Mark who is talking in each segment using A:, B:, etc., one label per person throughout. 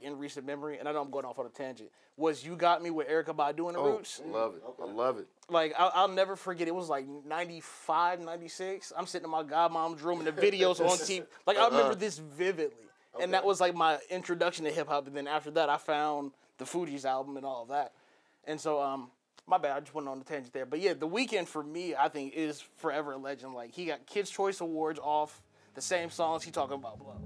A: in recent memory, and I know I'm going off on a tangent, was You Got Me with Erykah Badu and the Roots.
B: Love it. Okay. I love it.
A: Like, I'll never forget, it was like 95, 96. I'm sitting in my godmom's room and the videos on TV. Like, I remember this vividly. Okay. And that was like my introduction to hip-hop. And then after that, I found the Fugees album and all of that. And so, my bad, I just went on the tangent there. But yeah, The Weeknd for me, I think, is forever a legend. Like, he got Kids' Choice Awards off the same songs he talking about Blow.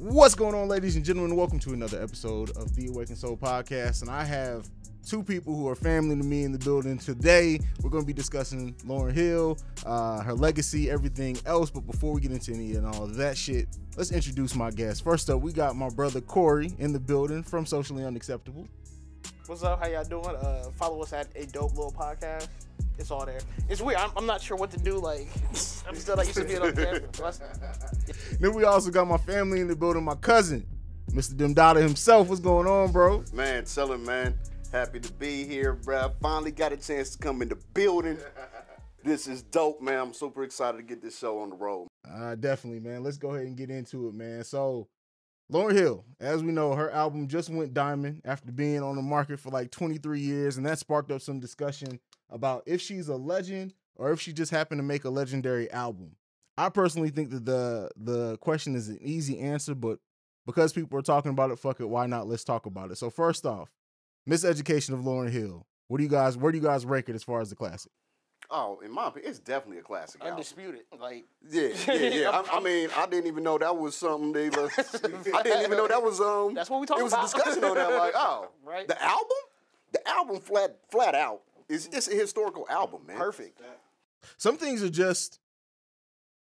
C: What's going on, ladies and gentlemen? Welcome to another episode of the Awakened Soul Podcast. And I have two people who are family to me in the building. Today, we're going to be discussing Laury Hill, her legacy, everything else. But before we get into any and all of that shit, let's introduce my guests. First up, we got my brother Corey in the building from Socially Unacceptable.
A: What's up? How y'all doing? Follow us at A Dope Little Podcast. It's all there. It's weird. I'm not sure what to do. Like, I'm still not used to being on camera.
C: Then we also got my family in the building. My cousin, Mr. Demm Dodda himself. What's going on, bro?
B: Man, chillin', man. Happy to be here, bro. Finally got a chance to come in the building. This is dope, man. I'm super excited to get this show on the road.
C: Definitely, man. Let's go ahead and get into it, man. So, Laury Hill, as we know, her album just went diamond after being on the market for like 23 years, and that sparked up some discussion about if she's a legend or if she just happened to make a legendary album. I personally think that the question is an easy answer, but because people are talking about it, fuck it, why not? Let's talk about it. So first off, Miseducation of Lauryn Hill. Where do you guys rank it as far as the classic?
B: Oh, in my opinion, it's definitely a classic album.
A: Undisputed. Like,
B: yeah. I mean, I didn't even know that was something they I didn't even know that was
A: That's what we talking
B: about. It was a discussion on that. Like, oh,
A: right.
B: The album flat out it's a historical album, man.
A: Perfect.
C: Some things are just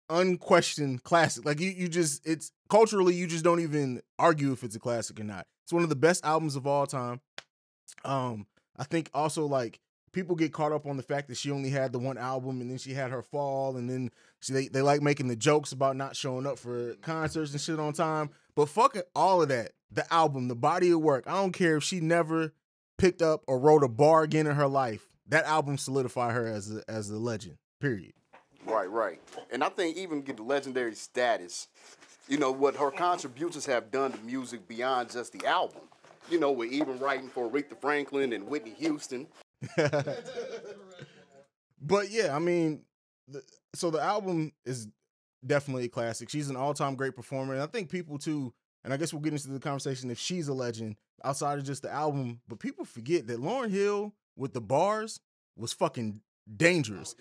C: unquestioned classic. Like it's culturally, you just don't even argue if it's a classic or not. It's one of the best albums of all time. I think also, like, people get caught up on the fact that she only had the one album and then she had her fall, and then they like making the jokes about not showing up for concerts and shit on time. But fuck it, all of that. The album, the body of work. I don't care if she never picked up or wrote a bar again in her life. That album solidified her as a legend, period.
B: Right. And I think even get the legendary status, you know, what her contributions have done to music beyond just the album. You know, with even writing for Aretha Franklin and Whitney Houston.
C: But yeah, I mean, so the album is definitely a classic. She's an all-time great performer, and I think people too, and I guess we'll get into the conversation if she's a legend outside of just the album, but people forget that Lauryn Hill with the bars was fucking dangerous.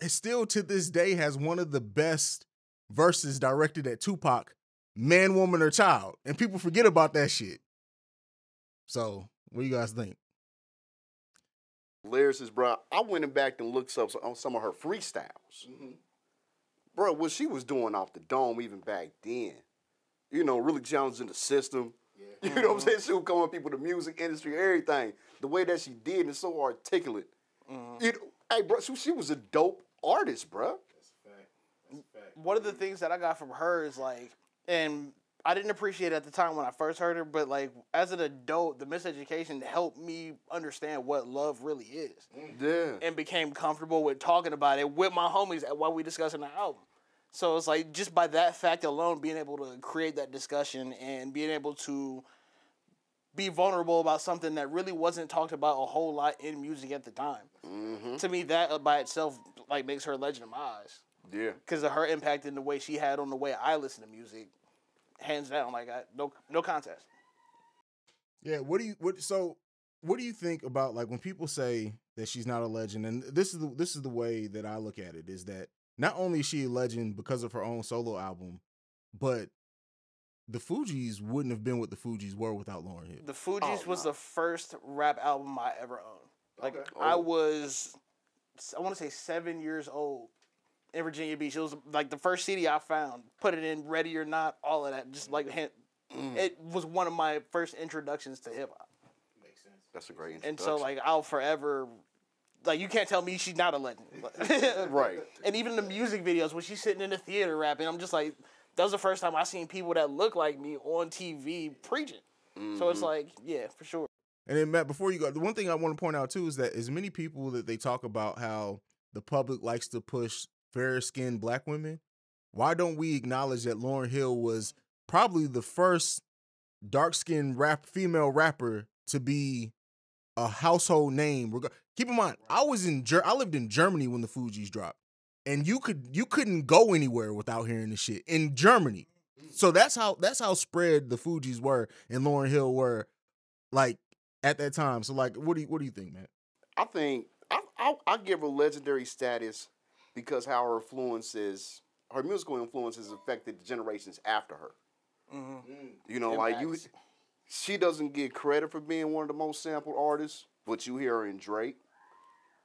C: Still to this day has one of the best verses directed at Tupac, Man, Woman, or Child, and people forget about that shit. So, what do you guys think?
B: Lyricist, bro, I went back and looked up on some of her freestyles. Mm-hmm. Bro, what she was doing off the dome even back then, you know, really challenging the system. Yeah. You know what I'm saying? She would come up people, the music industry, everything. The way that she did is so articulate. Mm-hmm. You know, hey, bro, she was a dope artist, bro.
A: That's a fact. One of the things that I got from her is like, and I didn't appreciate it at the time when I first heard her, but like as an adult, the Miseducation helped me understand what love really is.
B: Yeah.
A: And became comfortable with talking about it with my homies while we discussing the album. So it's like just by that fact alone, being able to create that discussion and being able to be vulnerable about something that really wasn't talked about a whole lot in music at the time. Mm-hmm. To me, that by itself like makes her a legend in my eyes.
B: Yeah. Because
A: of her impact and the way she had on the way I listen to music. Hands down, like no contest.
C: Yeah, what do you think about, like, when people say that she's not a legend? And this is the way that I look at it, is that not only is she a legend because of her own solo album, but the Fugees wouldn't have been what the Fugees were without Lauryn Hill.
A: The Fugees was the first rap album I ever owned. Like,
B: okay.
A: I want to say 7 years old in Virginia Beach. It was like the first CD I found. Put it in, Ready or Not, all of that. Just like it was one of my first introductions to hip hop.
B: Makes sense. That's a great introduction.
A: And so like I'll forever, like, you can't tell me she's not a legend.
B: Right.
A: And even the music videos when she's sitting in the theater rapping, I'm just like, that was the first time I seen people that look like me on TV preaching. Mm-hmm. So it's like, yeah, for sure.
C: And then, Matt, before you go, the one thing I want to point out too is that as many people that they talk about how the public likes to push fair-skinned black women, why don't we acknowledge that Lauryn Hill was probably the first dark-skinned female rapper to be a household name? Keep in mind, I lived in Germany when the Fugees dropped, and you couldn't go anywhere without hearing this shit in Germany. So that's how spread the Fugees were and Lauryn Hill were, like, at that time. So, like, what do you think, man?
B: I think I give her legendary status because how her musical influences affected the generations after her. Mm-hmm. You know, she doesn't get credit for being one of the most sampled artists, but you hear her in Drake,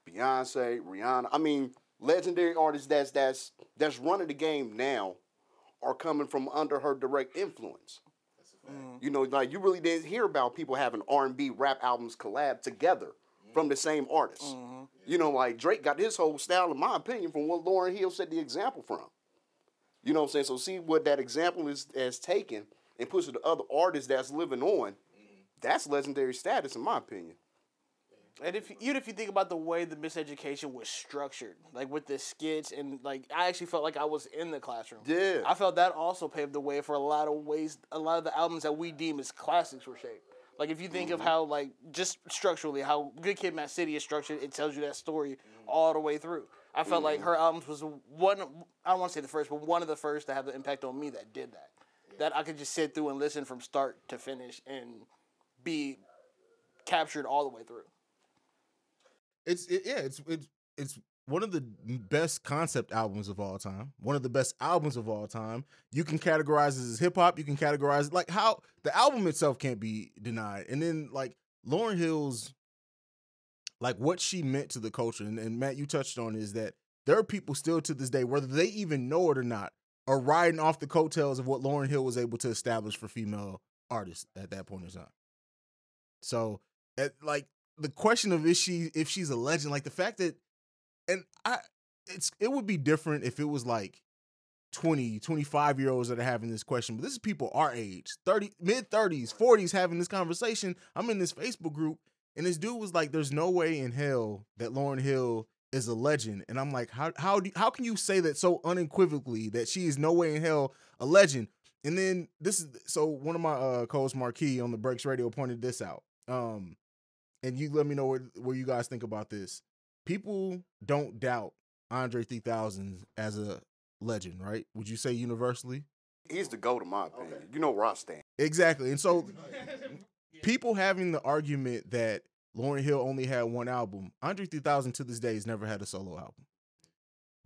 B: Beyonce, Rihanna. I mean, legendary artists that's running the game now are coming from under her direct influence. That's a fact. You know, like, you really didn't hear about people having R&B rap albums collab together from the same artist. Mm-hmm. You know, like, Drake got his whole style, in my opinion, from what Lauryn Hill set the example from. You know what I'm saying? So see what that example has taken and push it to other artists that's living on. That's legendary status, in my opinion.
A: And even if you think about the way the Miseducation was structured, like with the skits, and like I actually felt like I was in the classroom.
B: Yeah.
A: I felt that also paved the way for a lot of the albums that we deem as classics were shaped. Like if you think of how, like, just structurally, how Good Kid, Mad City is structured, it tells you that story all the way through. I felt like her albums was one, I don't want to say the first, but one of the first to have the impact on me that did that. That I could just sit through and listen from start to finish and be captured all the way through.
C: It's one of the best concept albums of all time. One of the best albums of all time. You can categorize it as hip hop. You can categorize it, like, how the album itself can't be denied. And then, like, Lauryn Hill's, like, what she meant to the culture, and Matt, you touched on, is that there are people still to this day, whether they even know it or not, are riding off the coattails of what Lauryn Hill was able to establish for female artists at that point in time. So, like, the question of if she's a legend, like the fact that, and it would be different if it was like 20, 25-year-olds that are having this question, but this is people our age, mid-30s, 40s having this conversation. I'm in this Facebook group, and this dude was like, there's no way in hell that Lauryn Hill is a legend. And I'm like, how can you say that so unequivocally, that she is no way in hell a legend? And then so one of my co-hosts, Marquis, on the Breaks Radio pointed this out. And you let me know what you guys think about this. People don't doubt Andre 3000 as a legend, right? Would you say universally?
B: He's the GOAT, in my opinion. Okay. You know where I stand.
C: Exactly. And so people having the argument that Lauryn Hill only had one album, Andre 3000 to this day has never had a solo album.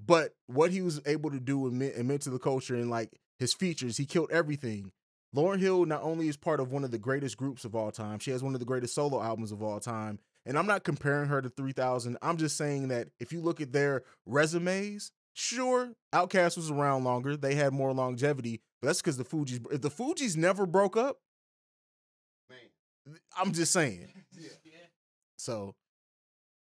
C: But what he was able to do and meant to the culture, and like his features, he killed everything. Lauryn Hill not only is part of one of the greatest groups of all time, she has one of the greatest solo albums of all time. And I'm not comparing her to 3000. I'm just saying that if you look at their resumes, sure, Outkast was around longer. They had more longevity, but that's because the Fugees. If the Fugees never broke up, man, I'm just saying. Yeah. So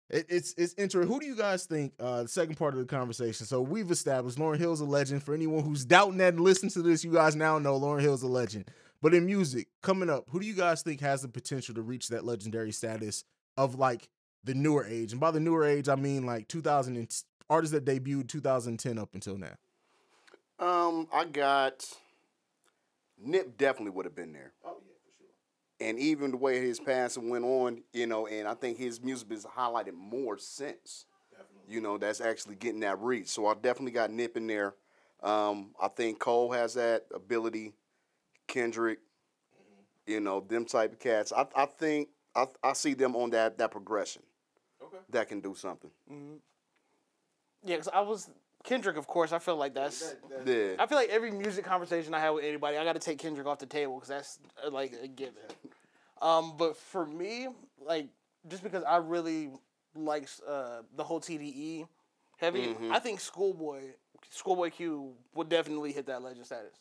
C: it's interesting. Who do you guys think? The second part of the conversation. So we've established Lauryn Hill's a legend. For anyone who's doubting that and listen to this, you guys now know Lauryn Hill's a legend. But in music, coming up, who do you guys think has the potential to reach that legendary status of, like, the newer age? And by the newer age, I mean like 2000 artists that debuted 2010 up until now.
B: I got Nip. Definitely would have been there. Oh yeah, for sure. And even the way his passing went on, you know, and I think his music is highlighted more since. Definitely. You know, that's actually getting that reach. So I definitely got Nip in there. I think Cole has that ability. Kendrick, you know, them type of cats. I think I see them on that progression. Okay. That can do something. Mm-hmm.
A: Yeah, because Kendrick, of course, I feel like that's yeah. I feel like every music conversation I have with anybody, I got to take Kendrick off the table because that's like a given. But for me, like, just because I really like the whole TDE heavy, I think Schoolboy Q would definitely hit that legend status.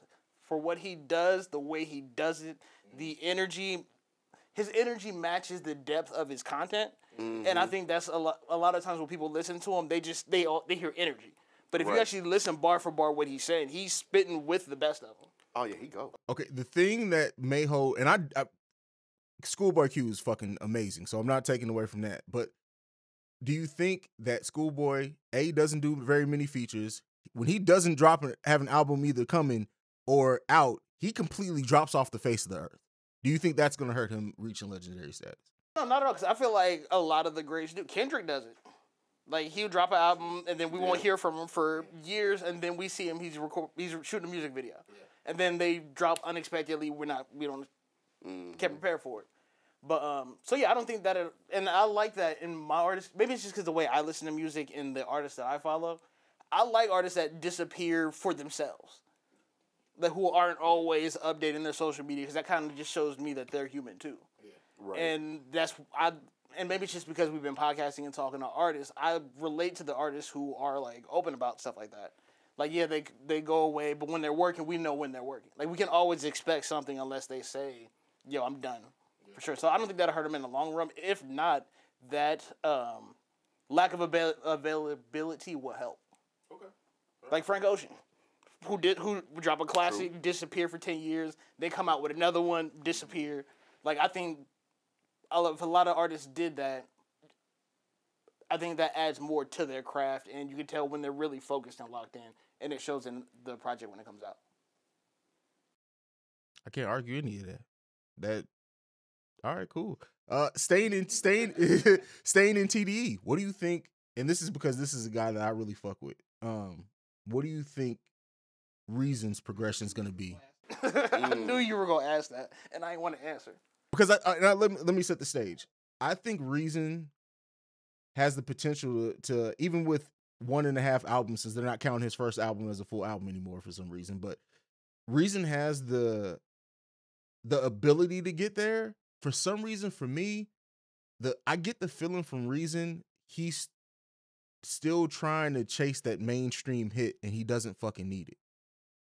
A: For what he does, the way he does it, the energy, his energy matches the depth of his content. Mm-hmm. And I think that's a lot of times when people listen to him, they hear energy. But if you actually listen bar for bar what he's saying, he's spitting with the best of them.
B: Oh yeah, he go.
C: Okay, the thing that may hold, and I Schoolboy Q is fucking amazing, so I'm not taking away from that. But do you think that Schoolboy doesn't do very many features? When he doesn't have an album either coming or out, he completely drops off the face of the earth. Do you think that's gonna hurt him reaching legendary status?
A: No, not at all. Because I feel like a lot of the greats do. Kendrick does it. Like he'll drop an album and then we won't hear from him for years, and then we see him. He's shooting a music video, and then they drop unexpectedly. We don't can't prepare for it. But so yeah, I don't think that, and I like that in my artists. Maybe it's just because the way I listen to music and the artists that I follow. I like artists that disappear for themselves, that who aren't always updating their social media, because that kind of just shows me that they're human too. Yeah. Right. And and maybe it's just because we've been podcasting and talking to artists, I relate to the artists who are like open about stuff like that. Like, yeah, they go away, but when they're working, we know when they're working. Like, we can always expect something unless they say, yo, I'm done. Yeah. For sure. So I don't think that'll hurt them in the long run. If not, that lack of availability will help. Okay. Like Frank Ocean, who drop a classic, disappear for 10 years, they come out with another one, disappear. Like, I think if a lot of artists did that, I think that adds more to their craft, and you can tell when they're really focused and locked in, and it shows in the project when it comes out.
C: I can't argue any of that. All right, cool. Staying in TDE. What do you think? And this is because this is a guy that I really fuck with. What do you think Reason's progression is going to be?
A: I knew you were going to ask that, and I didn't want to answer.
C: Because let me set the stage. I think Reason has the potential to, even with 1.5 albums, since they're not counting his first album as a full album anymore for some reason, but Reason has the ability to get there. For some reason, for me, I get the feeling from Reason he's still trying to chase that mainstream hit, and he doesn't fucking need it.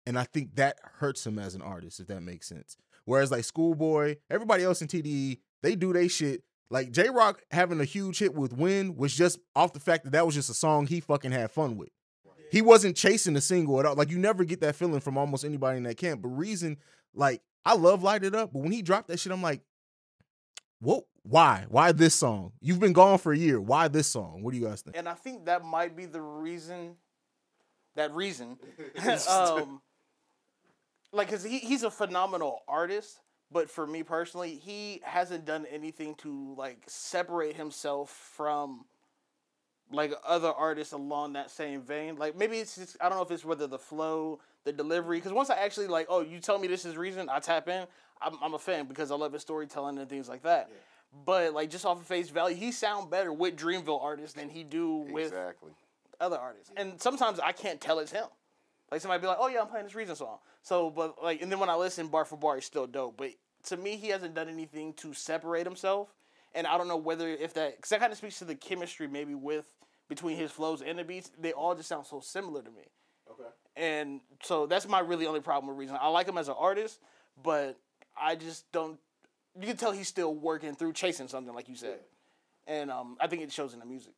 C: And I think that hurts him as an artist, if that makes sense. Whereas like Schoolboy, everybody else in TDE, they do they shit. Like J-Rock having a huge hit with Win was just off the fact that was just a song he fucking had fun with. He wasn't chasing the single at all. Like, you never get that feeling from almost anybody in that camp. But Reason, like, I love Light It Up, but when he dropped that shit, I'm like, what? Why? Why this song? You've been gone for a year. Why this song? What do you guys think?
A: And I think that might be the reason. Like, because he's a phenomenal artist, but for me personally, he hasn't done anything to, like, separate himself from, like, other artists along that same vein. Like, maybe it's just, I don't know if it's whether the flow, the delivery, because once I actually, like, oh, you tell me this is Reason, I tap in, I'm a fan because I love his storytelling and things like that. Yeah. But, like, just off of face value, he sound better with Dreamville artists than he do with other artists. Yeah. And sometimes I can't tell it's him. Like, somebody be like, oh, yeah, I'm playing this Reason song. So, but, like, and then when I listen, bar for bar, he's still dope. But to me, he hasn't done anything to separate himself. And I don't know whether if that, because that kind of speaks to the chemistry maybe between his flows and the beats. They all just sound so similar to me. Okay. And so that's my really only problem with Reason. I like him as an artist, but I just don't, you can tell he's still working through chasing something, like you said. And I think it shows in the music.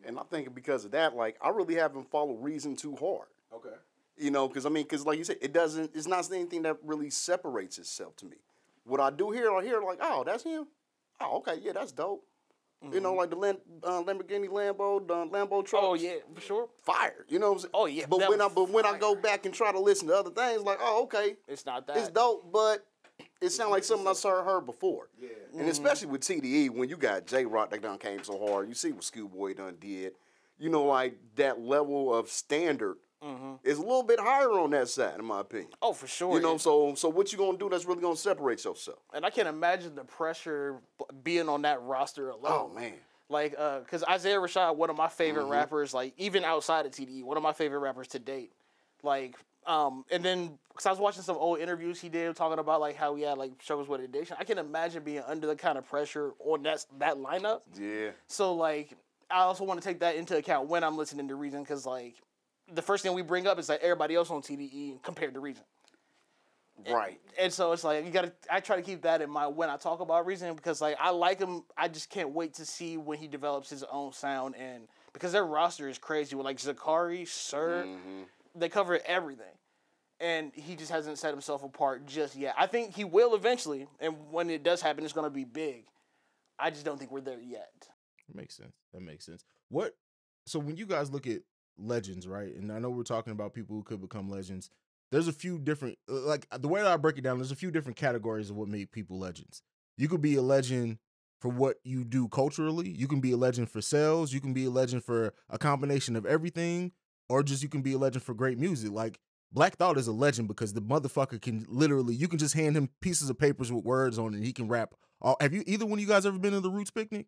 B: And I think because of that, like, I really haven't followed Reason too hard. Okay. You know, because like you said, it's not anything that really separates itself to me. What I do hear, like, oh, that's him? Oh, okay, yeah, that's dope. Mm-hmm. You know, like the Lamborghini Lambo, the Lambo trucks.
A: Oh, yeah, for sure.
B: Fire, you know what I'm saying?
A: Oh, yeah.
B: But when I go back and try to listen to other things, like, oh, okay.
A: It's not that.
B: It's dope, but it sounds like something I heard before. Yeah. And especially with TDE, when you got J-Rock that done came so hard, you see what Schoolboy done did. You know, like, that level of standard is a little bit higher on that side, in my opinion.
A: Oh, for sure.
B: You know, so what you gonna do that's really gonna separate yourself?
A: And I can imagine the pressure being on that roster alone.
B: Oh, man.
A: Like, because Isaiah Rashad, one of my favorite rappers, like, even outside of TDE, one of my favorite rappers to date. Like, and then, because I was watching some old interviews he did talking about, like, how he had, like, struggles with addiction. I can imagine being under the kind of pressure on that lineup. Yeah. So, like, I also want to take that into account when I'm listening to Reason, because, like, the first thing we bring up is, like, everybody else on TDE compared to Reason.
B: Right.
A: And so it's like, I try to keep that in mind when I talk about Reason, because, like, I like him. I just can't wait to see when he develops his own sound. And because their roster is crazy with, like, Zakari, Sir, they cover everything. And he just hasn't set himself apart just yet. I think he will eventually. And when it does happen, it's going to be big. I just don't think we're there yet.
C: That makes sense. That makes sense. What? So when you guys look at legends, right? And I know we're talking about people who could become legends. There's a few different, like the way that I break it down, there's a few different categories of what make people legends. You could be a legend for what you do culturally. You can be a legend for sales. You can be a legend for a combination of everything, or just you can be a legend for great music. Like Black Thought is a legend because the motherfucker can literally, you can just hand him pieces of papers with words on it and he can rap. Have you, either one of you guys ever been to the Roots picnic?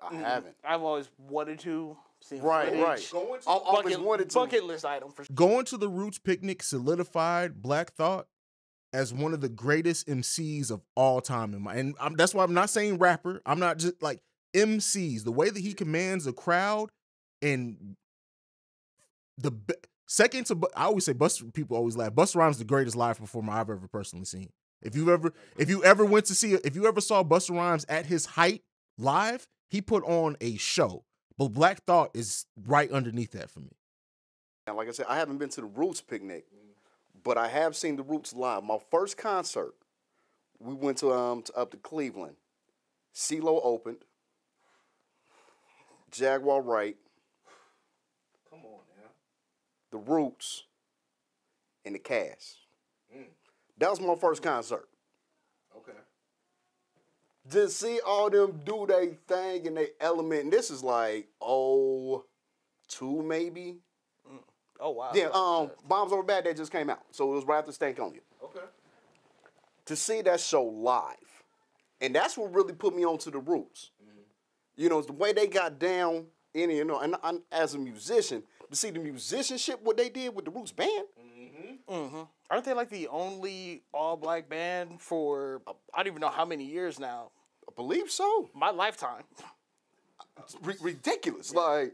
B: I haven't.
A: I've always wanted to.
B: Right.
A: Bucket list item for sure.
C: Going to the Roots picnic solidified Black Thought as one of the greatest MCs of all time. That's why I'm not saying rapper. I'm not just like MCs. The way that he commands a crowd, and second to, I always say, people always laugh. Busta Rhymes is the greatest live performer I've ever personally seen. If you ever saw Busta Rhymes at his height live, he put on a show. But Black Thought is right underneath that for me.
B: And like I said, I haven't been to the Roots picnic, but I have seen the Roots live. My first concert, we went to up to Cleveland. CeeLo opened. Jaguar Wright.
C: Come on now.
B: The Roots. And the Cast. That was my first concert.
C: Okay.
B: Just see all them do their thing and they element. And this is like 02 maybe.
A: Oh wow.
B: Yeah, Bombs Over Bad Day just came out. So it was right after Stank On You.
C: Okay.
B: To see that show live. And that's what really put me onto the Roots. You know, it's the way they got down in it, you know, and as a musician, to see the musicianship, what they did with the Roots band.
A: Aren't they like the only all-black band for, I don't even know how many years now?
B: I believe so.
A: My lifetime.
B: It's ridiculous. Like,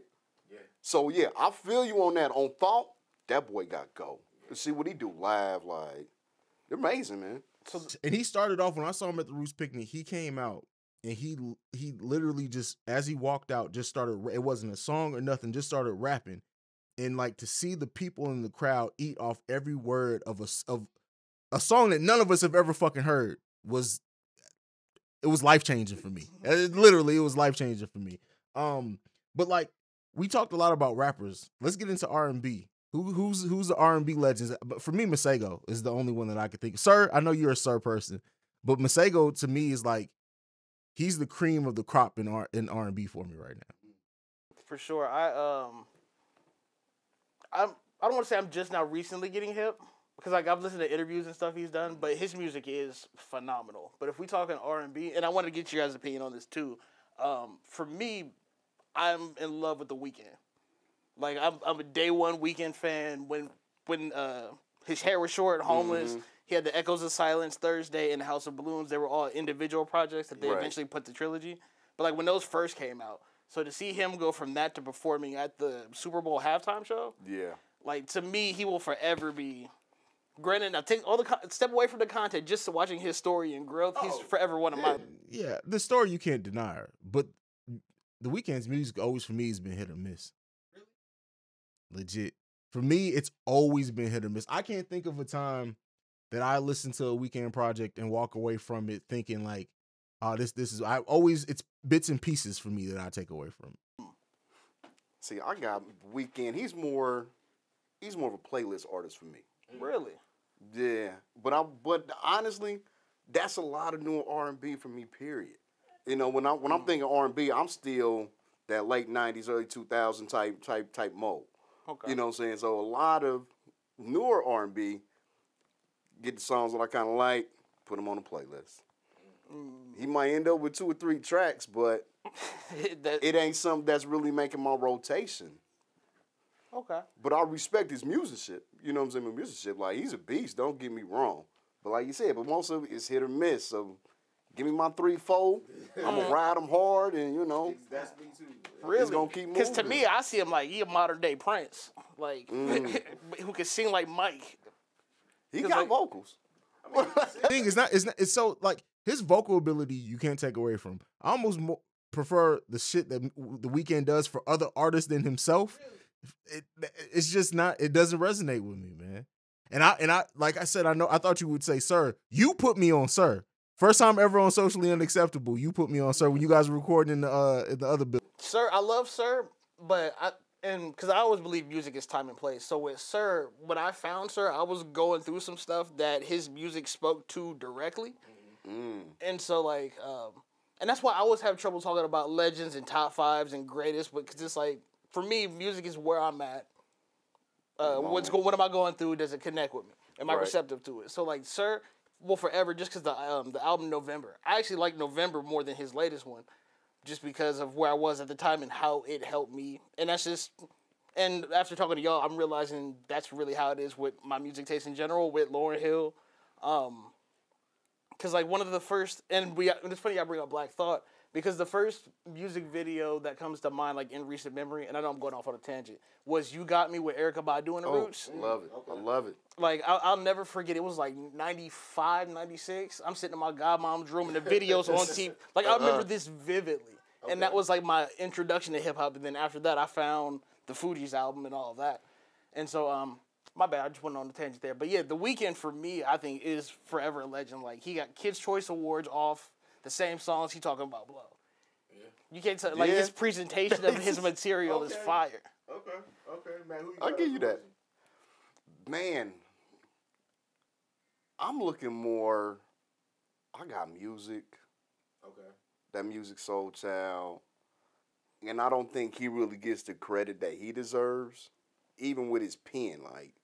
B: so yeah, I feel you on that. On Thought, that boy got go. To see what he do live, like, they're amazing, man.
C: And he started off, when I saw him at the Roots picnic, he came out and he literally just, as he walked out, just started, it wasn't a song or nothing, just started rapping. And like, to see the people in the crowd eat off every word of a song that none of us have ever fucking heard was life-changing for me. Literally, it was life-changing for me. But like, we talked a lot about rappers. Let's get into R&B. Who's the R&B legends? But for me, Masego is the only one that I could think of. Sir, I know you're a Sir person, but Masego to me is like, he's the cream of the crop in R&B for me right now.
A: For sure. I don't want to say I'm just now recently getting hip, because like I've listened to interviews and stuff he's done, but his music is phenomenal. But if we talking R&B, and I want to get your guys' opinion on this too, for me, I'm in love with The Weeknd. Like I'm a day one Weeknd fan. When his hair was short, Homeless, he had the Echoes of Silence, Thursday, and the House of Balloons. They were all individual projects that they eventually put the trilogy. But like when those first came out, so to see him go from that to performing at the Super Bowl halftime show, like to me, he will forever be. Granted, now take all step away from the content, just to watching his story and growth. He's forever one of my.
C: Yeah, the story you can't deny her, but The Weeknd's music always for me has been hit or miss. Really? Legit. For me, it's always been hit or miss. I can't think of a time that I listen to a Weeknd project and walk away from it thinking like, oh, this is. It's bits and pieces for me that I take away from it.
B: See, I got Weeknd. He's more of a playlist artist for me.
A: Really?
B: Yeah, but honestly, that's a lot of new R&B for me. Period. You know, when I'm thinking R&B, I'm still that late '90s, early 2000 type mode. Okay. You know what I'm saying? So a lot of newer R&B, get the songs that I kind of like, put them on the playlist. He might end up with 2 or 3 tracks, but it ain't something that's really making my rotation.
A: Okay.
B: But I respect his musicianship. You know what I'm saying? Musicianship, like, he's a beast. Don't get me wrong. But like you said, but most of it is hit or miss. So give me my 3-4. I'm going to ride him hard, and, you know. That's me too.
A: Really?
B: He's going to keep moving.
A: Because to me, I see him like he a modern-day Prince. Like, who can sing like Mike.
B: He got vocals.
C: I mean, the thing is it's so, like, his vocal ability you can't take away from him. I almost prefer the shit that The Weeknd does for other artists than himself. It's just not, it doesn't resonate with me, man. And I like I said, I thought you would say Sir. You put me on Sir First time ever on Socially Unacceptable. You put me on, sir, when you guys were recording in the other building.
A: Sir, I love Sir, but because I always believe music is time and place. So with Sir, when I found Sir, I was going through some stuff that his music spoke to directly. And so like, and that's why I always have trouble talking about legends and top fives and greatest, because it's like, for me, music is where I'm at. What am I going through? Does it connect with me? Am I receptive to it? So like, Sir, well, forever, just because the album November. I actually like November more than his latest one, just because of where I was at the time and how it helped me. And that's just, and after talking to y'all, I'm realizing that's really how it is with my music taste in general, with Laury Hill. Because like one of the first, and it's funny I bring up Black Thought, because the first music video that comes to mind, like in recent memory, and I know I'm going off on a tangent, was You Got Me with Erykah Badu and the Roots.
B: Love it. Okay. I love it.
A: Like, I'll never forget, it was like 95, 96. I'm sitting in my godmom's room and the videos on TV. Like, I remember this vividly. Okay. And that was like my introduction to hip hop. And then after that, I found the Fugees album and all of that. And so, my bad, I just went on the tangent there. But yeah, The Weeknd for me, I think, is forever a legend. Like, he got Kids' Choice Awards off the same songs he talking about Blow. Yeah. You can't tell, like, his presentation of his material is fire.
C: Okay, man. Who you
B: I'll give you that. Man, I'm looking more, I got music.
C: Okay.
B: That Music Soul Child. And I don't think he really gets the credit that he deserves, even with his pen. Like,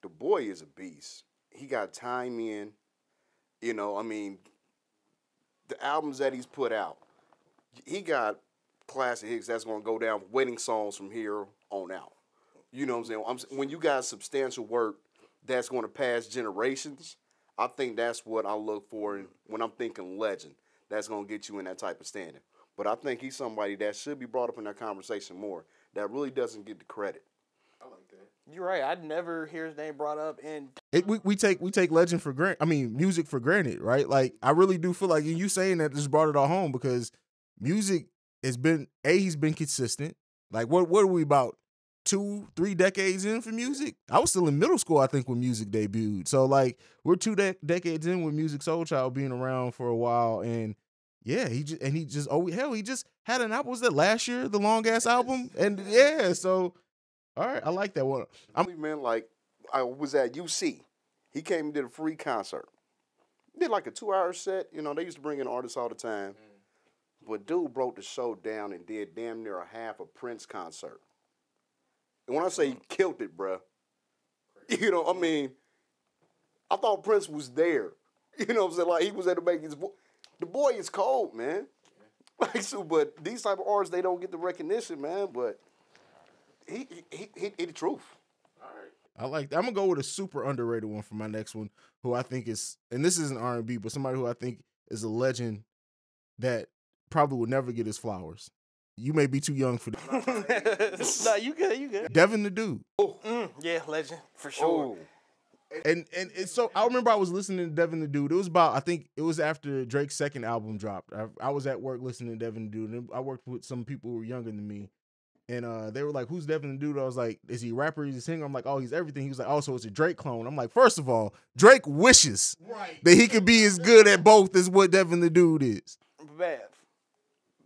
B: the boy is a beast. He got time in. You know, I mean, the albums that he's put out, he got classic hits that's going to go down, wedding songs from here on out. You know what I'm saying? When you got substantial work that's going to pass generations, I think that's what I look for when I'm thinking legend. That's going to get you in that type of standing. But I think he's somebody that should be brought up in that conversation more, that really doesn't get the credit.
A: I like that. You're right. I'd never hear his name brought up. And
C: we take legend for granted. I mean, music for granted, right? Like, I really do feel like you saying that just brought it all home, because music has been, he's been consistent. Like, what are we about 2-3 decades in for music? I was still in middle school, I think, when music debuted. So like, we're 2 decades in with Music Soul Child being around for a while, and yeah, he just he just had an album. Was that last year, the long ass album? And yeah, so all right, I like that one.
B: Like, I was at UC. He came and did a free concert. Did like a 2-hour set. You know, they used to bring in artists all the time. But dude broke the show down and did damn near a half a Prince concert. And when I say he killed it, bruh, you know, I mean, I thought Prince was there. You know what I'm saying? Like, he was there to make his the boy is cold, man. Like, so, but these type of artists, they don't get the recognition, man. But he the truth.
C: All right. I like that. I'm gonna go with a super underrated one for my next one, who I think is, and this isn't R&B, but somebody who I think is a legend that probably will never get his flowers. You may be too young for this.
A: No, you good.
C: Devin the Dude.
A: Oh, yeah, legend for sure.
C: Oh. And so I remember I was listening to Devin the Dude. It was about, I think it was after Drake's second album dropped. I was at work listening to Devin the Dude, and I worked with some people who were younger than me. And they were like, "Who's Devin the Dude?" I was like, "Is he a rapper? Is he a singer?" I'm like, "Oh, he's everything." He was like, "Oh, so it's a Drake clone." I'm like, first of all, Drake wishes that he could be as good at both as what Devin the Dude is.
A: Bad.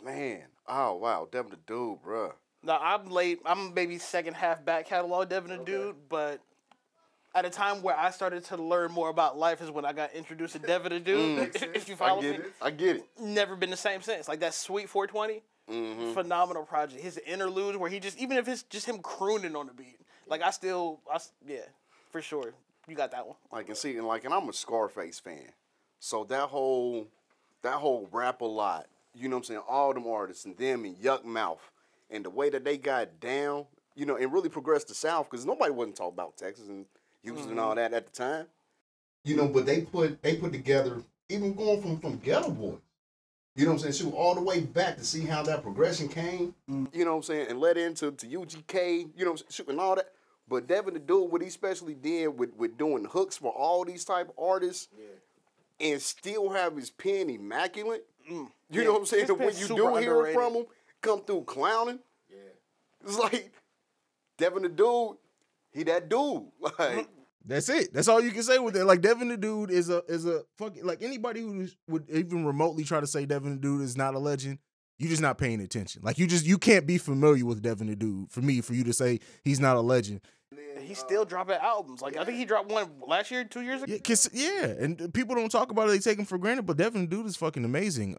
B: Man. Oh, wow. Devin the Dude, bruh.
A: No, I'm late. I'm maybe second half back catalog Devin the Dude, but at a time where I started to learn more about life is when I got introduced to Devin the Dude. If you follow me.
B: I get it.
A: Never been the same since. Like that Sweet 420, phenomenal project. His interludes where he just, even if it's just him crooning on the beat, like yeah, for sure. You got that one.
B: Like, and I'm a Scarface fan. So that whole rap a lot, you know what I'm saying? All them artists and them and Yuck Mouth and the way that they got down, you know, and really progressed the South, because nobody wasn't talking about Texas and Houston and all that at the time. You know, but they put together, even going from Ghetto Boys, you know what I'm saying? Shoot, all the way back to see how that progression came, you know what I'm saying, and led into UGK, you know what I'm saying, and all that. But Devin the Dude, what he especially did with doing hooks for all these type of artists, and still have his pen immaculate. You know what I'm saying? When you do hear it from him, come through clowning. Yeah. It's like, Devin the Dude, he that dude. Like,
C: That's it. That's all you can say with it. Like Devin the Dude is a fucking, like, anybody who would even remotely try to say Devin the Dude is not a legend, you just not paying attention. Like you can't be familiar with Devin the Dude for you to say he's not a legend.
A: He's still dropping albums. Like I think he dropped one last year, 2 years ago.
C: Yeah, and people don't talk about it. They take him for granted. But Devin the Dude is fucking amazing.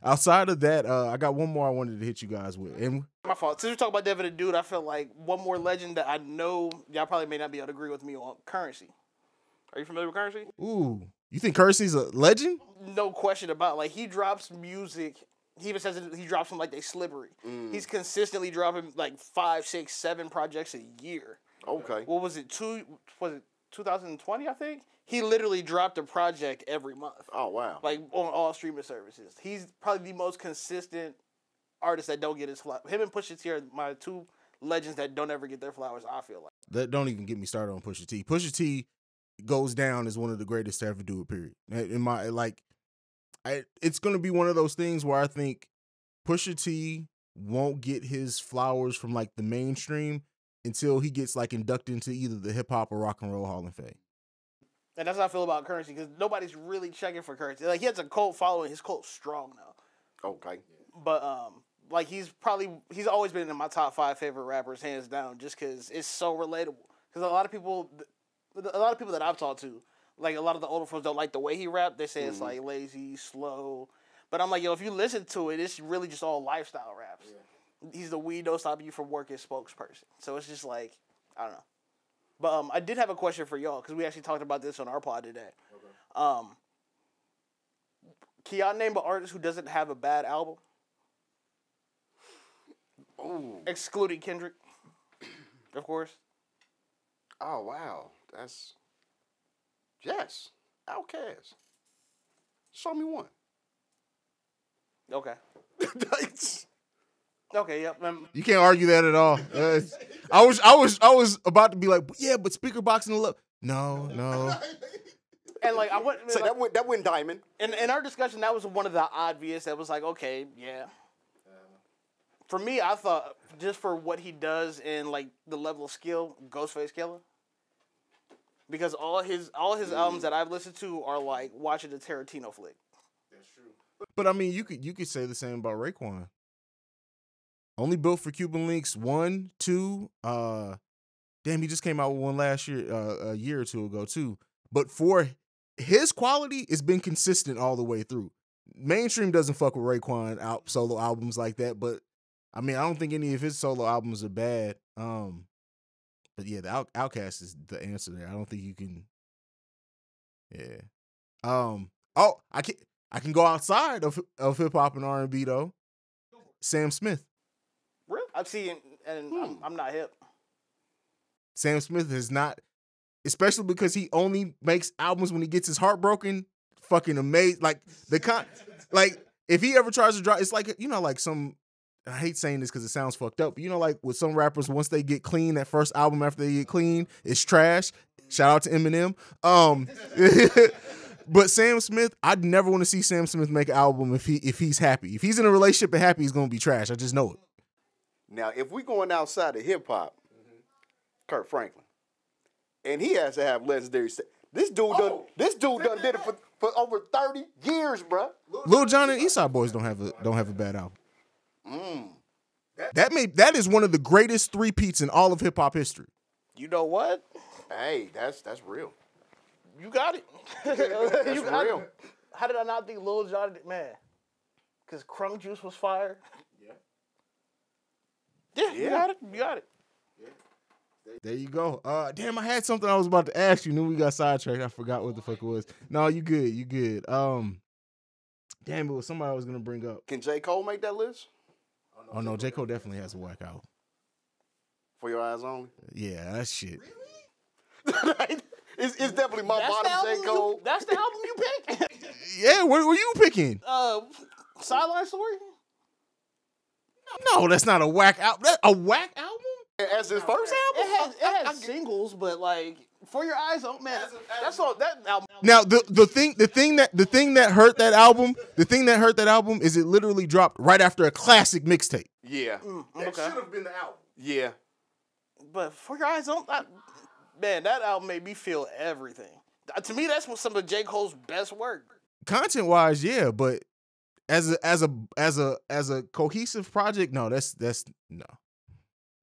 C: Outside of that, I got one more I wanted to hit you guys with. And
A: my fault. Since we talk about Devin the Dude, I feel like one more legend that I know y'all probably may not be able to agree with me on. Currency. Are you familiar with Currency?
C: Ooh, you think Currency's a legend?
A: No question about it. Like he drops music. He even says he drops them like they slippery. He's consistently dropping like 5, 6, 7 projects a year.
B: Okay.
A: What was it? 2020? I think he literally dropped a project every month.
B: Oh wow!
A: Like on all streaming services. He's probably the most consistent artist that don't get his flowers. Him and Pusha T are my 2 legends that don't ever get their flowers. I feel like
C: that. Don't even get me started on Pusha T. Pusha T goes down as one of the greatest to ever do it. Period. In my it's gonna be one of those things where I think Pusha T won't get his flowers from like the mainstream until he gets like inducted into either the hip hop or rock and roll Hall of Fame.
A: And that's how I feel about Currency, because nobody's really checking for Currency. Like he has a cult following, his cult's strong now.
B: Okay.
A: But like he's always been in my top 5 favorite rappers, hands down, just because it's so relatable. Because a lot of people that I've talked to, like a lot of the older folks don't like the way he rap. They say it's like lazy, slow. But I'm like, yo, if you listen to it, it's really just all lifestyle raps. Yeah. He's the weed don't stop you from working spokesperson. So it's just like, I don't know. But I did have a question for y'all, because we actually talked about this on our pod today. Okay. Can y'all name an artist who doesn't have a bad album?
B: Ooh.
A: Excluding Kendrick, of course.
B: Oh wow, that's yes. Outkast. Show me one.
A: Okay. Okay, yep.
C: You can't argue that at all. I was about to be like, yeah, but speaker box in the love. No.
A: And like I went,
B: so
A: like,
B: that went diamond.
A: In our discussion, that was one of the obvious. That was like, okay, yeah. For me, I thought just for what he does and like the level of skill, Ghostface Killah. Because all his albums that I've listened to are like watching a Tarantino flick.
B: That's true.
C: But I mean, you could say the same about Raekwon. Only built for Cuban Links 1, 2. Damn, he just came out with one last year, a year or two ago too. But for his quality, it's been consistent all the way through. Mainstream doesn't fuck with Raekwon solo albums like that, but I mean, I don't think any of his solo albums are bad. But yeah, the Outkast is the answer there. I don't think you can. Yeah. Oh, I can go outside of hip hop and R&B though. Sam Smith.
A: Really? I've seen, and I'm not hip.
C: Sam Smith is not, especially because he only makes albums when he gets his heart broken. Fucking amazing. Like like if he ever tries to drop, it's like, you know, like some. I hate saying this because it sounds fucked up, but you know, like with some rappers, once they get clean, that first album after they get clean, it's trash. Shout out to Eminem. But Sam Smith, I'd never want to see Sam Smith make an album if he's happy. If he's in a relationship and happy, he's gonna be trash. I just know it.
B: Now, if we're going outside of hip hop, Kirk Franklin, and he has to have legendary. This dude done did it for over 30 years, bro.
C: Lil Jon and Eastside Boys don't have a bad album. That is one of the greatest three-peats in all of hip hop history.
A: You know what?
B: Hey, that's real.
A: You got it.
B: That's real.
A: How did I not think Lil Jon did, man? Because Crunk Juice was fire. Yeah, you got it. You got it.
C: There you go. Damn, I had something I was about to ask you. Then we got sidetracked. I forgot what the fuck it was. No, you good. You good. Damn, it was somebody I was gonna bring up.
B: Can J. Cole make that list?
C: Oh no, J. Cole definitely has a whack album.
B: For Your Eyes Only?
C: Yeah, that shit.
B: Really? It's definitely my bottom, J. Cole.
A: That's the album you picked?
C: Yeah, what were you picking?
A: Sideline Story?
C: No, that's not a whack album. A whack album?
B: As his first album?
A: It has singles, but like For Your Eyes Only, man. That's all that album.
C: Now the thing that hurt that album is it literally dropped right after a classic mixtape.
B: Yeah.
D: That should have been the album.
B: Yeah.
A: But For Your Eyes Only, Man, that album made me feel everything. To me, that's what some of J. Cole's best work.
C: Content wise, yeah, but as a cohesive project, no, that's no.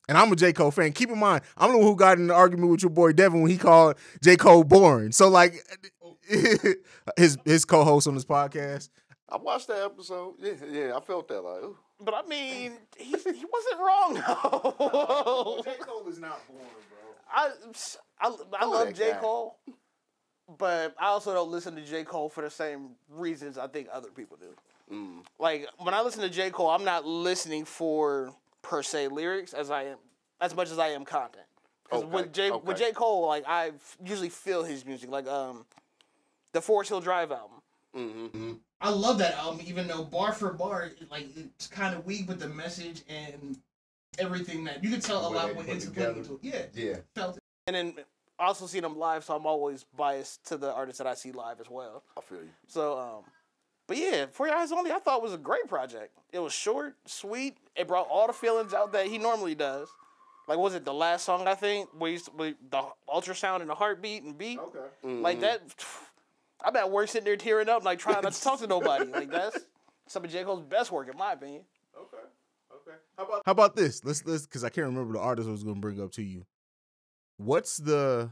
C: And I'm a J. Cole fan. Keep in mind, I'm the one who got in an argument with your boy Devin when he called J. Cole boring. So like his co-host on this podcast.
B: I watched that episode. Yeah, I felt that like. Ooh.
A: But I mean, he wasn't wrong though.
C: J. Cole is not boring, bro.
A: I love J. Cole, but I also don't listen to J. Cole for the same reasons I think other people do. Like when I listen to J. Cole, I'm not listening for per se lyrics as much as I am content. Because with J. Cole, like I usually feel his music, like the Forest Hill Drive album. Mm-hmm. I love that album, even though bar for bar, like it's kind of weak with the message and everything that you can tell a lot went into it. Yeah. Felt it. And then I also see them live, so I'm always biased to the artists that I see live as well.
B: I feel you.
A: So, but yeah, For Your Eyes Only, I thought was a great project. It was short, sweet. It brought all the feelings out that he normally does. Like, was it the last song, I think, with the ultrasound and the heartbeat and beat? Okay. Mm-hmm. Like that, I'm at work sitting there tearing up, like trying not to talk to nobody. Like that's some of J. Cole's best work, in my opinion.
B: Okay.
C: How about this? Let's because I can't remember the artist I was going to bring up to you. What's the?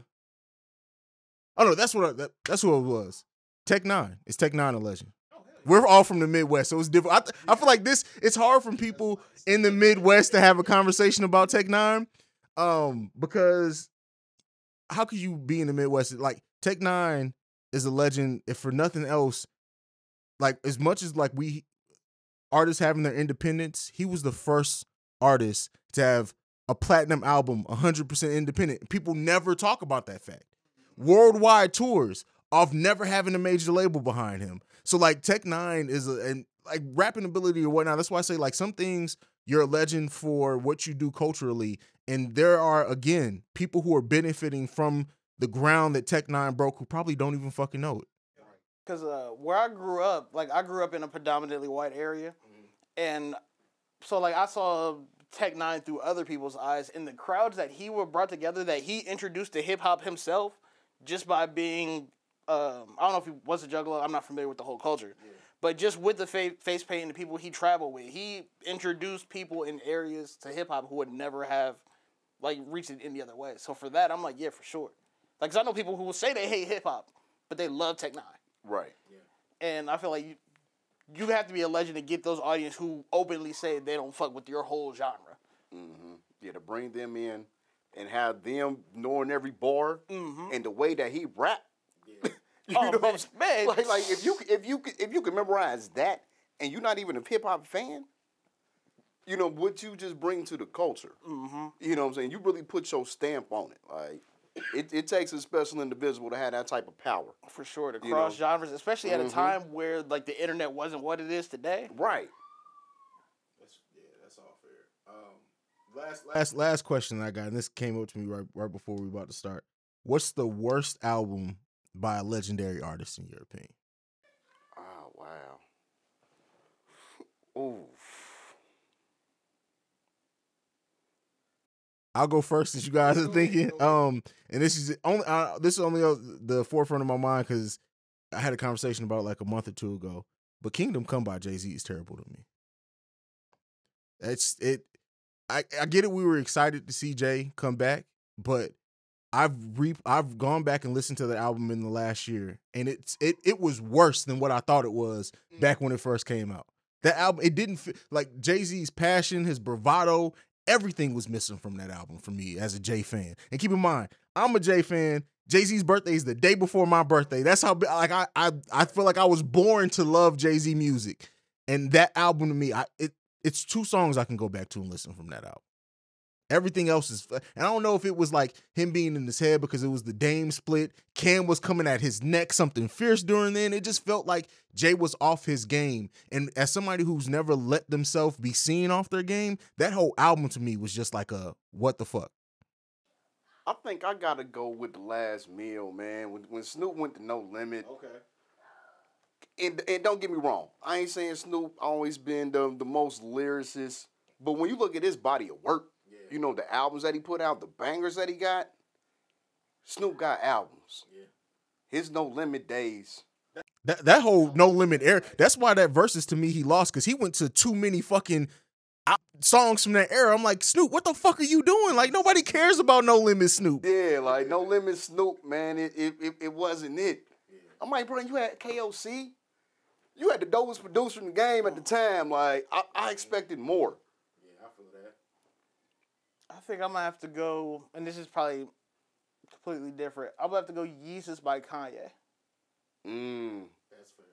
C: Oh no, that's what it was. Tech Nine. It's Tech Nine a legend. We're all from the Midwest, so it's different. I feel like it's hard for people in the Midwest to have a conversation about Tech Nine, because how could you be in the Midwest? Like Tech Nine is a legend, if for nothing else. Like as much as like we artists having their independence, he was the first artist to have a platinum album, 100% independent. People never talk about that fact. Worldwide tours of never having a major label behind him. So like Tech Nine is and like rapping ability or whatnot. That's why I say like some things you're a legend for what you do culturally, and there are again people who are benefiting from the ground that Tech Nine broke who probably don't even fucking know it.
A: Because where I grew up, like I grew up in a predominantly white area, and so like I saw Tech Nine through other people's eyes, and the crowds that he brought together, that he introduced to hip hop himself, just by being. I don't know if he was a juggler. I'm not familiar with the whole culture. Yeah. But just with the face paint and the people he traveled with, he introduced people in areas to hip-hop who would never have, like, reached it any other way. So for that, I'm like, yeah, for sure. Like, 'cause I know people who will say they hate hip-hop, but they love Tech Nine.
B: Right. Yeah.
A: And I feel like you have to be a legend to get those audience who openly say they don't fuck with your whole genre.
B: Mm-hmm. Yeah, to bring them in and have them knowing every bar and the way that he rap. You know what I'm saying? Like if you can memorize that and you're not even a hip hop fan, you know what you just bring to the culture. Mm-hmm. You know what I'm saying? You really put your stamp on it. Like it takes a special individual to have that type of power.
A: For sure, to cross genres, especially at a time where like the internet wasn't what it is today.
B: Right.
C: That's all fair. Last question I got, and this came up to me right before we were about to start. What's the worst album by a legendary artist, in your opinion?
B: Oh, wow. Ooh.
C: I'll go first since you guys are thinking. And this is only the forefront of my mind because I had a conversation about it like a month or two ago. But Kingdom Come by Jay-Z is terrible to me. I get it. We were excited to see Jay come back, but I've gone back and listened to the album in the last year, and it was worse than what I thought it was back when it first came out. That album, it didn't fit, like Jay-Z's passion, his bravado, everything was missing from that album for me as a Jay fan. And keep in mind, I'm a Jay fan. Jay-Z's birthday is the day before my birthday. That's how like I feel like I was born to love Jay-Z music. And that album to me, it's 2 songs I can go back to and listen from that album. Everything else is, and I don't know if it was like him being in his head because it was the Dame split. Cam was coming at his neck, something fierce during then. It just felt like Jay was off his game. And as somebody who's never let themselves be seen off their game, that whole album to me was just like a what the fuck.
B: I think I gotta go with The Last Meal, man. When Snoop went to No Limit. Okay. And don't get me wrong, I ain't saying Snoop always been the most lyricist, but when you look at his body of work. You know, the albums that he put out, the bangers that he got, Snoop got albums. His No Limit days.
C: That whole No Limit era. That's why that versus to me he lost, because he went to too many fucking songs from that era. I'm like, Snoop, what the fuck are you doing? Like, nobody cares about No Limit Snoop.
B: Yeah, like No Limit Snoop, man. It wasn't it. I'm like, bro, you had KOC. You had the dopest producer in the game at the time. Like, I expected more.
D: Yeah, I feel that.
A: I think I'm gonna have to go, and this is probably completely different. I'm gonna have to go Yeezus by Kanye.
D: That's fair.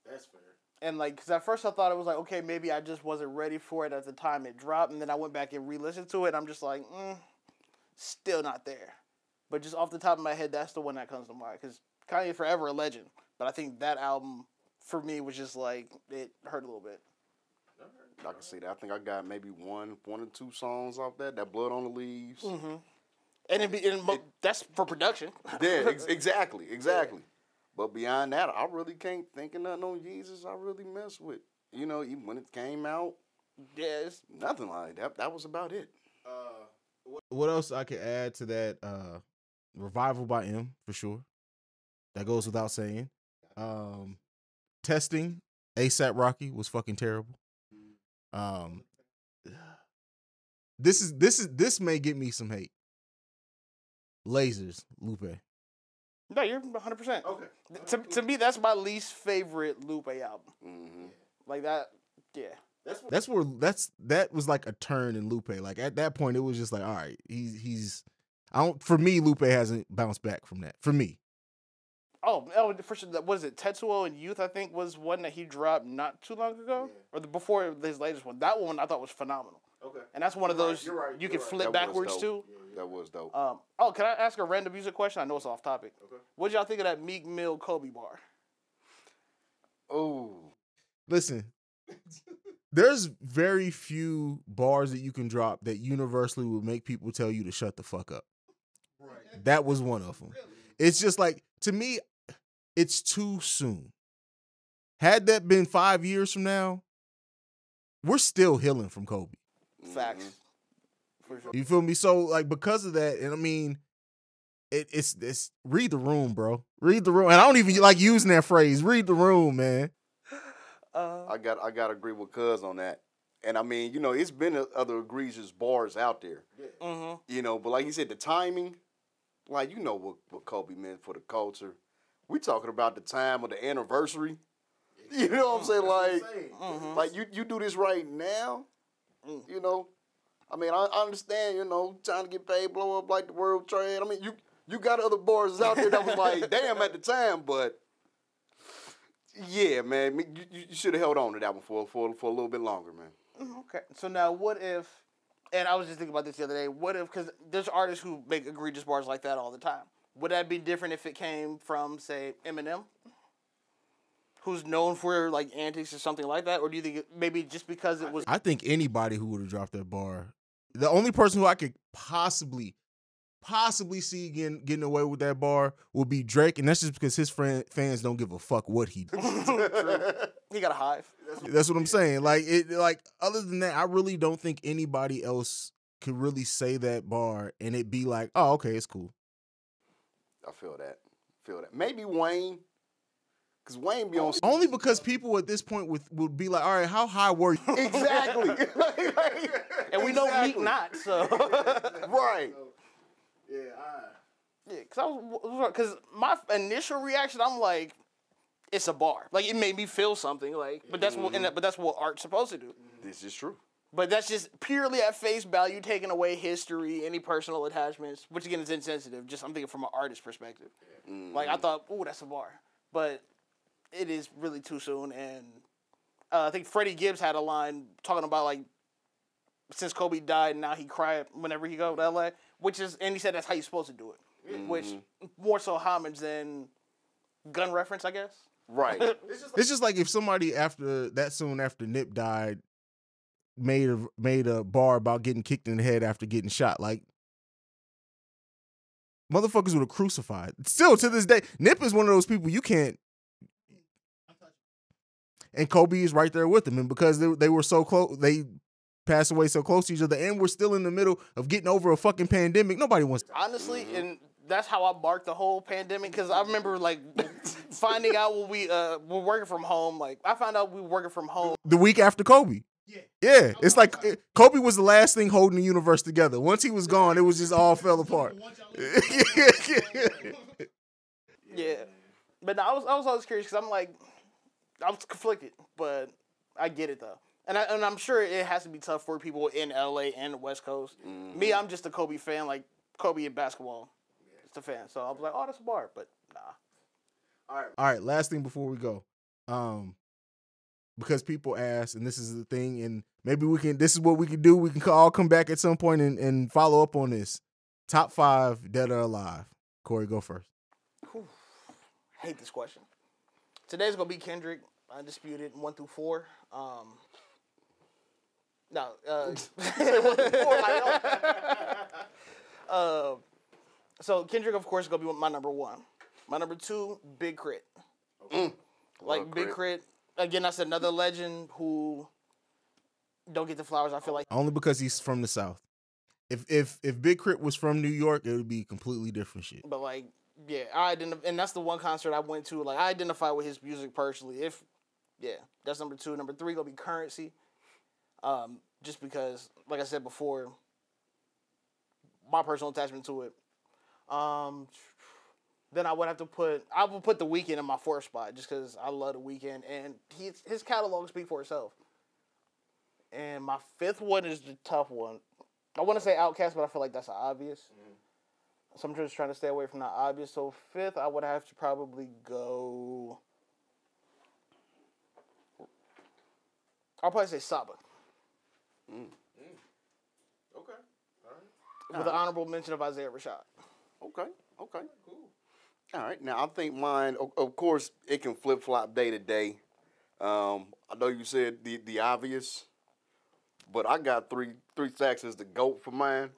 D: That's fair.
A: And like, cause at first I thought it was like, okay, maybe I just wasn't ready for it at the time it dropped, and then I went back and re-listened to it. And I'm just like, still not there. But just off the top of my head, that's the one that comes to mind. Cause Kanye forever a legend, but I think that album for me was just like it hurt a little bit.
B: I can see that. I think I got maybe one or two songs off that. That Blood on the Leaves.
A: And that's for production.
B: Yeah, exactly. But beyond that, I really can't think of nothing on Yeezus I really mess with. You know, even when it came out,
A: Yes.
B: nothing like that. That was about it.
C: What else I could add to that? Revival by M, for sure. That goes without saying. Testing, ASAP Rocky was fucking terrible. This may get me some hate. Lasers, Lupe.
A: No, you're 100%.
D: Okay.
A: To me, that's my least favorite Lupe album. Like that, yeah.
C: That was like a turn in Lupe. Like at that point, it was just like, all right, he's. For me, Lupe hasn't bounced back from that. For me.
A: Oh, for sure. What is it? Tetsuo and Youth, I think, was one that he dropped not too long ago, or before his latest one. That one I thought was phenomenal.
D: Okay.
A: And that's one of those
D: You're right.
A: you can flip
B: That was
A: backwards
B: dope.
A: too.
B: That was dope.
A: Can I ask a random music question? I know it's off topic.
D: Okay.
A: What did y'all think of that Meek Mill Kobe bar?
B: Oh.
C: Listen, there's very few bars that you can drop that universally will make people tell you to shut the fuck up.
D: Right.
C: That was one of them. It's just like, to me, it's too soon. Had that been 5 years from now, we're still healing from Kobe.
A: Facts. For sure.
C: You feel me? So, like, because of that, and I mean, it's read the room, bro. Read the room. And I don't even like using that phrase. Read the room, man.
B: I got to agree with Cuz on that. And I mean, you know, it's been other egregious bars out there. You know, but like you said, the timing, like, you know what Kobe meant for the culture. We talking about the time of the anniversary. You know what I'm saying? Like you do this right now, you know. I mean, I understand, you know, trying to get paid, blow up like the world trade. I mean, you got other bars out there that was like, damn at the time, but yeah, man, you should have held on to that one for a little bit longer, man.
A: Okay. So now what if, and I was just thinking about this the other day, what if, because there's artists who make egregious bars like that all the time. Would that be different if it came from, say, Eminem? Who's known for like antics or something like that? Or do you think maybe just because it was...
C: I think anybody who would have dropped that bar, the only person who I could possibly see getting away with that bar would be Drake, and that's just because his fans don't give a fuck what he does.
A: He got a hive.
C: That's what I'm saying. Like other than that, I really don't think anybody else could really say that bar and it be like, oh, okay, it's cool.
B: I feel that. Maybe Wayne. Because Wayne be on...
C: Only because people at this point would be like, all right, how high were you?
B: Exactly.
A: And we know Meek not, so...
B: Right.
A: Yeah, because my initial reaction, I'm like, it's a bar. Like, it made me feel something, like, but that's what art's supposed to do.
B: This is true.
A: But that's just purely at face value, taking away history, any personal attachments, which again is insensitive. Just I'm thinking from an artist perspective. Like I thought, oh, that's a bar, but it is really too soon. And I think Freddie Gibbs had a line talking about like since Kobe died, now he cry whenever he go to LA, and he said that's how you're supposed to do it, which more so homage than gun reference, I guess.
B: Right.
C: It's just like if somebody after Nip died made a bar about getting kicked in the head after getting shot. Like, motherfuckers would have crucified. Still to this day, Nip is one of those people you can't. And Kobe is right there with him, and because they were so close, they passed away so close to each other, and we're still in the middle of getting over a fucking pandemic. Nobody wants to.
A: Honestly, and that's how I marked the whole pandemic. Because I remember like finding out when we were working from home. Like I found out we were working from home
C: The week after Kobe. Yeah, it's like Kobe was the last thing holding the universe together. Once he was gone, it was just all fell apart.
A: Yeah, but no, I was always curious because I'm like, I was conflicted, but I get it though, and I'm sure it has to be tough for people in LA and the West Coast. Me, I'm just a Kobe fan, like Kobe in basketball, just a fan. So I was like, oh, that's a bar, but nah.
C: All right, last thing before we go, because people ask, and this is the thing, and maybe we can. This is what we can do. We can all come back at some point and follow up on this. Top 5 dead or alive. Corey, go first.
A: Whew. Hate this question. Today's gonna be Kendrick, undisputed 1 through 4. No. So Kendrick, of course, is gonna be my number 1. My number 2, Big Crit. Like Big Crit. Again, that's another legend who don't get the flowers. I feel like
C: Only because he's from the South. If Big Crit was from New York, it would be completely different shit.
A: But like, yeah, and that's the one concert I went to. Like, I identify with his music personally. That's number 2. Number 3 gonna be Currency. Just because, like I said before, my personal attachment to it. Then I would put The Weeknd in my 4th spot just because I love The Weeknd and his catalog speaks for itself. And my 5th one is the tough one. I want to say Outkast, but I feel like that's obvious. So I'm just trying to stay away from that obvious. So 5th, I would have to probably go. I'll probably say Saba.
D: Okay. All right.
A: With an honorable mention of Isaiah Rashad.
B: Okay. Cool. All right. Now, I think mine, of course, it can flip-flop day to day. I know you said the obvious, but I got three stacks as the GOAT for mine.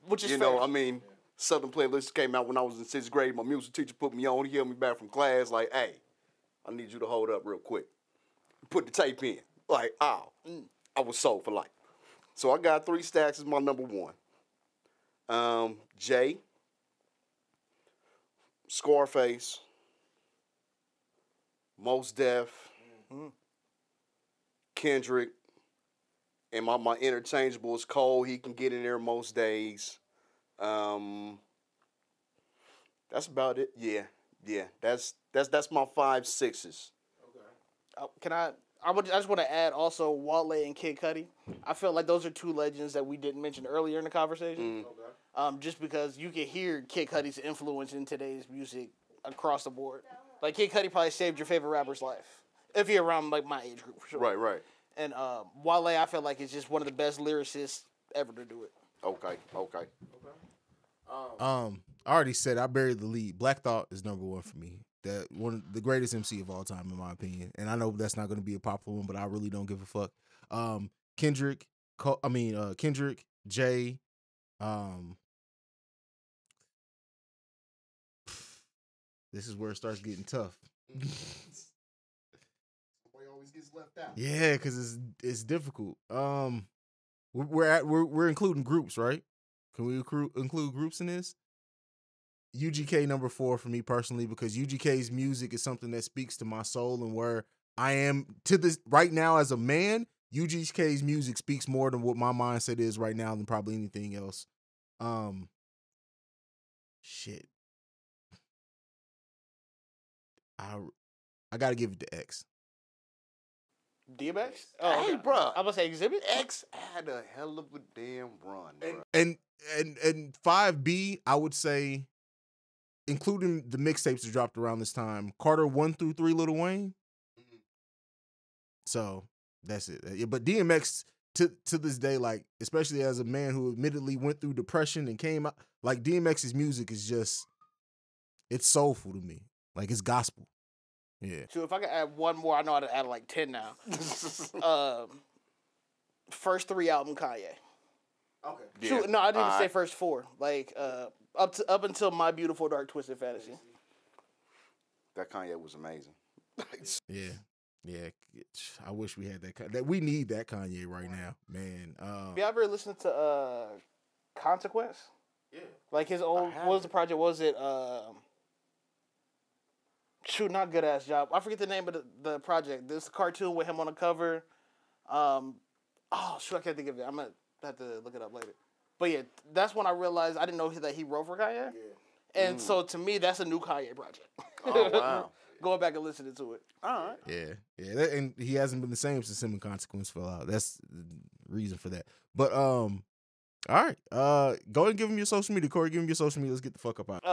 A: Which is
B: You
A: fair.
B: know, I mean, Southern Playlist came out when I was in 6th grade. My music teacher put me on. He held me back from class like, hey, I need you to hold up real quick. Put the tape in. Like, I was sold for life. So I got 3 stacks as my number 1. Jay, Scarface, Mos Def, Kendrick, and my interchangeable is Cole. He can get in there most days. That's about it. Yeah. That's my 5 6s.
A: I just want to add also Wale and Kid Cudi. I feel like those are 2 legends that we didn't mention earlier in the conversation. Just because you can hear Kid Cudi's influence in today's music across the board. Like Kid Cudi probably saved your favorite rapper's life if you're around like my age group for sure.
B: Right.
A: And Wale, I feel like is just one of the best lyricists ever to do it.
B: Okay.
C: I already said I buried the lead. Black Thought is number 1 for me. That one of the greatest MC of all time, in my opinion. And I know that's not going to be a popular one, but I really don't give a fuck. Kendrick, Jay, this is where it starts getting tough.
D: Somebody always gets left out.
C: Yeah, because it's difficult. We're including groups, right? Can we include groups in this? UGK number 4 for me personally, because UGK's music is something that speaks to my soul and where I am to this right now as a man. UGK's music speaks more than what my mindset is right now than probably anything else. Shit. I gotta give it to X.
A: DMX?
B: Hey, bro.
A: I'm gonna say Exhibit.
B: X had a hell of a damn run, bro.
C: And 5B, I would say, including the mixtapes that dropped around this time, Carter 1 through 3, Lil Wayne. So that's it. Yeah, but DMX to this day, like, especially as a man who admittedly went through depression and came out, like, DMX's music is just, it's soulful to me. Like, it's gospel. Yeah.
A: So if I could add one more, I know I'd add like 10 now. First 3 album Kanye.
D: Okay.
B: Yeah.
A: No, I didn't say first 4. Like up until My Beautiful Dark Twisted Fantasy.
B: That Kanye was amazing.
C: Yeah. I wish we had that. We need that Kanye right now, man.
A: Have you ever listened to Consequence?
D: Yeah.
A: Like his old, what was the project? Was it shoot, not Good Ass Job. I forget the name of the project. This cartoon with him on the cover. Oh shoot, I can't think of it. I'm gonna have to look it up later. But yeah, that's when I realized I didn't know that he wrote for Kanye. Yeah. And so to me, that's a new Kanye project.
B: Oh wow.
A: Going back and listening to it.
B: All right.
C: Yeah, and he hasn't been the same since him and Consequence fell out. That's the reason for that. But all right, go ahead and give him your social media, Corey. Give him your social media. Let's get the fuck up out.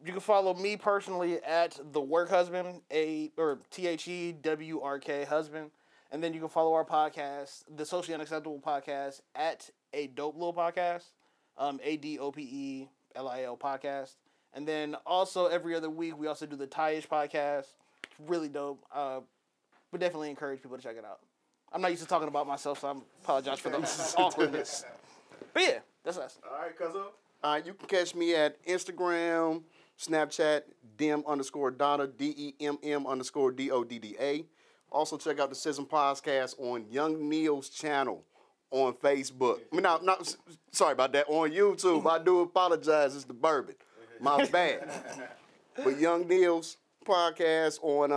A: You can follow me personally at The Work Husband, or THEWRK Husband, and then you can follow our podcast, the Socially Unacceptable Podcast, at A Dope Little Podcast, ADOPELIL Podcast. And then also every other week, we also do the Tie-ish podcast. Really dope. Would definitely encourage people to check it out. I'm not used to talking about myself, so I apologize for the awkwardness. But yeah, that's us.
B: All right, cuzzo. All right, you can catch me at Instagram, Snapchat, Demm_Dodda, DEMM_DODDA. Also check out the Citizen Podcast on Young Neil's channel on Facebook. I mean, sorry about that, on YouTube. I do apologize, it's the bourbon. My bad. But Young Neil's podcast on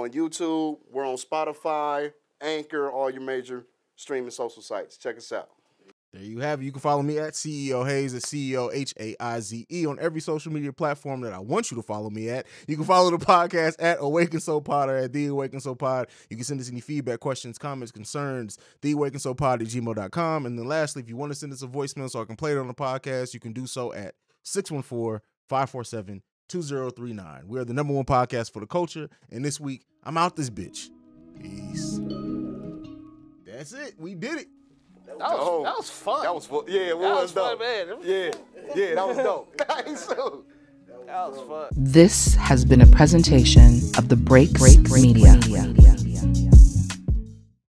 B: YouTube. We're on Spotify, Anchor, all your major streaming social sites. Check us out.
C: There you have it. You can follow me at CEO Haize, at CEO Haize on every social media platform that I want you to follow me at. You can follow the podcast at Awaken Soul Pod or at The Awaken Soul Pod. You can send us any feedback, questions, comments, concerns, theawakensoulpod@gmail.com. And then lastly, if you want to send us a voicemail so I can play it on the podcast, you can do so at 614-547-2039. We are the #1 podcast for the culture. And this week, I'm out this bitch. Peace. That's it. We did it.
A: That was fun.
B: That was fun. Yeah, it was dope.
A: Fun, man.
B: Yeah, that was dope.
A: That was fun.
E: This has been a presentation of the Breaks Media.